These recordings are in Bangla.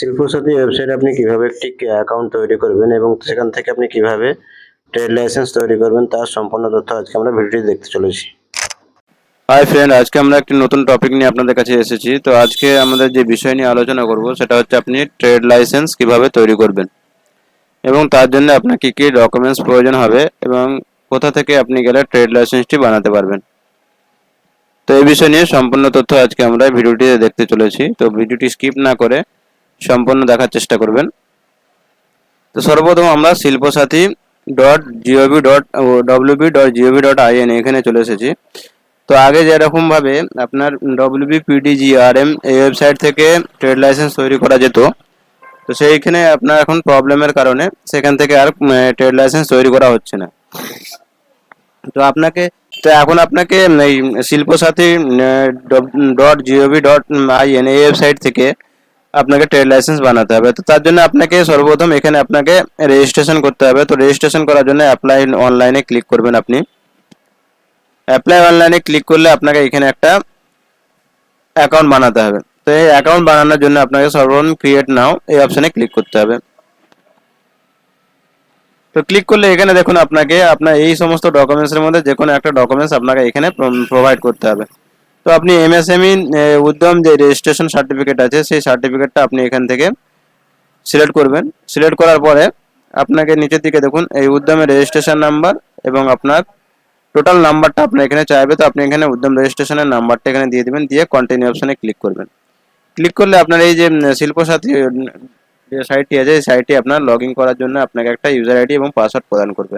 শিল্পসাথী ওয়েবসাইটে আপনি কিভাবে একটি অ্যাকাউন্ট তৈরি করবেন এবং সেখান থেকে আপনি কিভাবে ট্রেড লাইসেন্স তৈরি করবেন তার সম্পূর্ণ তথ্য আজকে আমরা ভিডিওটি দেখতে চলেছি। হাই ফ্রেন্ড, আজকে আমরা একটি নতুন টপিক নিয়ে আপনাদের কাছে এসেছি। তো আজকে আমাদের যে বিষয় নিয়ে আলোচনা করব সেটা হচ্ছে আপনি ট্রেড লাইসেন্স কিভাবে তৈরি করবেন এবং তার জন্য আপনার কী কী ডকুমেন্টস প্রয়োজন হবে এবং কোথা থেকে আপনি গেলে ট্রেড লাইসেন্সটি বানাতে পারবেন। তো এই বিষয় নিয়ে সম্পূর্ণ তথ্য আজকে আমরা ভিডিওটিতে দেখতে চলেছি। তো ভিডিওটি স্কিপ না করে সম্পূর্ণ দেখার চেষ্টা করবেন। তো সর্বপ্রথম আমরা শিল্পসাথী .wb.gov.in এখানে চলে এসেছি। তো আগে যেরকমভাবে আপনার WBPDGRM এই ওয়েবসাইট থেকে ট্রেড লাইসেন্স তৈরি করা যেত, তো সেইখানে আপনার এখন প্রবলেমের কারণে সেখান থেকে আর ট্রেড লাইসেন্স তৈরি করা হচ্ছে না। তো এখন আপনাকে এই শিল্পসাথী .gov.in এই ওয়েবসাইট থেকে আপনাকে ট্রেড লাইসেন্স বানাতে হবে। তো তার জন্য আপনাকে সর্বপ্রথম এখানে আপনাকে রেজিস্ট্রেশন করতে হবে। তো রেজিস্ট্রেশন করার জন্য অ্যাপ্লাই অনলাইনে ক্লিক করবেন। আপনি অ্যাপ্লাই অনলাইনে ক্লিক করলে আপনাকে এখানে একটা অ্যাকাউন্ট বানাতে হবে। তো এই অ্যাকাউন্ট বানানোর জন্য আপনাকে সর্বপ্রথম ক্রিয়েট নাও এই অপশানে ক্লিক করতে হবে। তো ক্লিক করলে এখানে দেখুন আপনাকে আপনার এই সমস্ত ডকুমেন্টসের মধ্যে যে কোনো একটা ডকুমেন্টস আপনাকে এখানে প্রোভাইড করতে হবে। তো আপনি MSME উদ্যম যে রেজিস্ট্রেশন সার্টিফিকেট আছে সেই সার্টিফিকেটটা আপনি এখান থেকে সিলেক্ট করবেন। সিলেক্ট করার পরে আপনাকে নিচের দিকে দেখুন এই উদ্যমের রেজিস্ট্রেশন নাম্বার এবং আপনার টোটাল নাম্বারটা আপনার এখানে চাইবে। তো আপনি এখানে উদ্যম রেজিস্ট্রেশনের নাম্বারটা এখানে দিয়ে দেবেন, দিয়ে কন্টিনিউ অপশানে ক্লিক করবেন। ক্লিক করলে আপনার এই যে শিল্পসাথী যে সাইটটি আছে এই সাইটটি আপনার লগ ইন করার জন্য আপনাকে একটা ইউজার আইডি এবং পাসওয়ার্ড প্রদান করবে।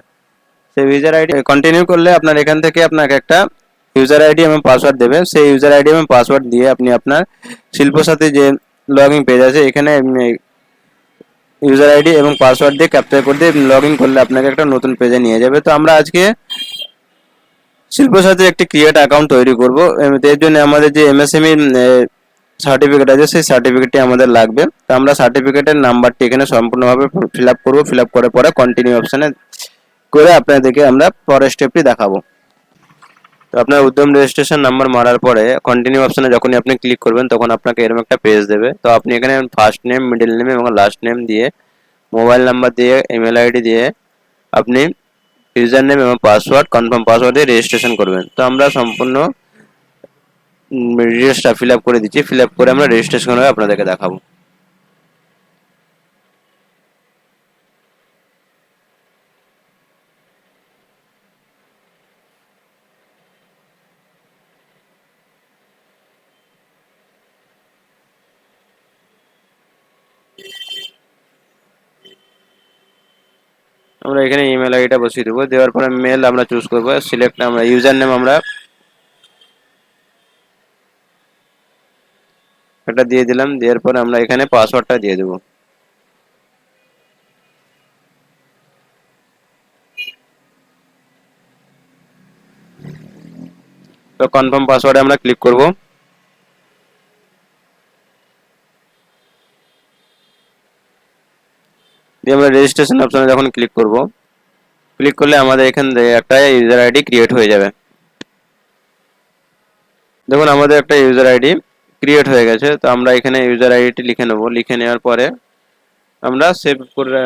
সেই ইউজার আইডি কন্টিনিউ করলে আপনার এখান থেকে আপনাকে একটা ইউজার আইডি এবং পাসওয়ার্ড দেবে। সেই ইউজার আইডি এবং পাসওয়ার্ড দিয়ে আপনি আপনার শিল্পসাথী যে লগ ইন পেজ আছে এখানে ইউজার আইডি এবং পাসওয়ার্ড দিয়ে ক্যাপচার করে দিয়ে লগ ইন করলে আপনাকে একটা নতুন পেজে নিয়ে যাবে। তো আমরা আজকে শিল্পসাথীর একটি ক্রিয়েট অ্যাকাউন্ট তৈরি করব। এর জন্য আমাদের যে MSME সার্টিফিকেট আছে সেই সার্টিফিকেটটি আমাদের লাগবে। তো আমরা সার্টিফিকেটের নাম্বারটি এখানে সম্পূর্ণভাবে ফিল আপ করবো। ফিল আপ করার পরে কন্টিনিউ অপশানে করে আপনাদেরকে আমরা পরের স্টেপটি দেখাবো। তো আপনার উদ্যম রেজিস্ট্রেশন নাম্বার মারার পরে কন্টিনিউ অপশানে যখনই আপনি ক্লিক করবেন তখন আপনাকে এরকম একটা পেজ দেবে। তো আপনি এখানে ফার্স্ট নেম, মিডল নেম এবং লাস্ট নেম দিয়ে, মোবাইল নাম্বার দিয়ে, ইমেল আইডি দিয়ে আপনি ইউজার নেম এবং পাসওয়ার্ড কনফার্ম পাসওয়ার্ড দিয়ে রেজিস্ট্রেশন করবেন। তো আমরা সম্পূর্ণ ডিটেলসটা ফিল আপ করে দিচ্ছি। ফিল আপ করে আমরা রেজিস্ট্রেশন করে আপনাদেরকে দেখাবো। আমরা এখানে ইমেল আইডিটা বসিয়ে দেবো। দেওয়ার পরে মেল আমরা চুজ করবো। সিলেক্ট আমরা ইউজার নেম আমরা এটা দিয়ে দিলাম। দেওয়ার পরে আমরা এখানে পাসওয়ার্ডটা দিয়ে দেবো। তো কনফার্ম পাসওয়ার্ডে আমরা ক্লিক করব। দিয়ে আমরা রেজিস্ট্রেশন অপশনে যখন ক্লিক করব, ক্লিক করলে আমাদের এখান থেকে একটা ইউজার আইডি ক্রিয়েট হয়ে যাবে। দেখুন আমাদের একটা ইউজার আইডি ক্রিয়েট হয়ে গেছে। তো আমরা এখানে ইউজার আইডিটি লিখে নেব। লিখে নেওয়ার পরে আমরা সেভ করে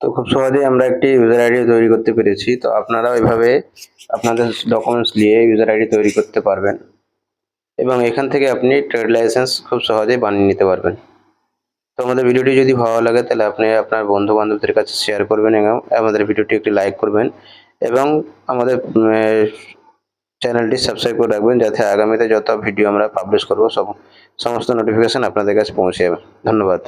তো খুব সহজেই আমরা একটি ইউজার আইডি তৈরি করতে পেরেছি। তো আপনারাও এভাবে আপনাদের ডকুমেন্টস নিয়ে ইউজার আইডি তৈরি করতে পারবেন এবং এখান থেকে আপনি ট্রেড লাইসেন্স খুব সহজেই বানিয়ে নিতে পারবেন। তো আমাদের ভিডিওটি যদি ভালো লাগে তাহলে আপনি আপনার বন্ধু বান্ধবদের কাছে শেয়ার করবেন এবং আমাদের ভিডিওটি একটি লাইক করবেন এবং আমাদের চ্যানেলটি সাবস্ক্রাইব করে রাখবেন, যাতে আগামীতে যত ভিডিও আমরা পাবলিশ করব সমস্ত নোটিফিকেশন আপনাদের কাছে পৌঁছে যাবে। ধন্যবাদ।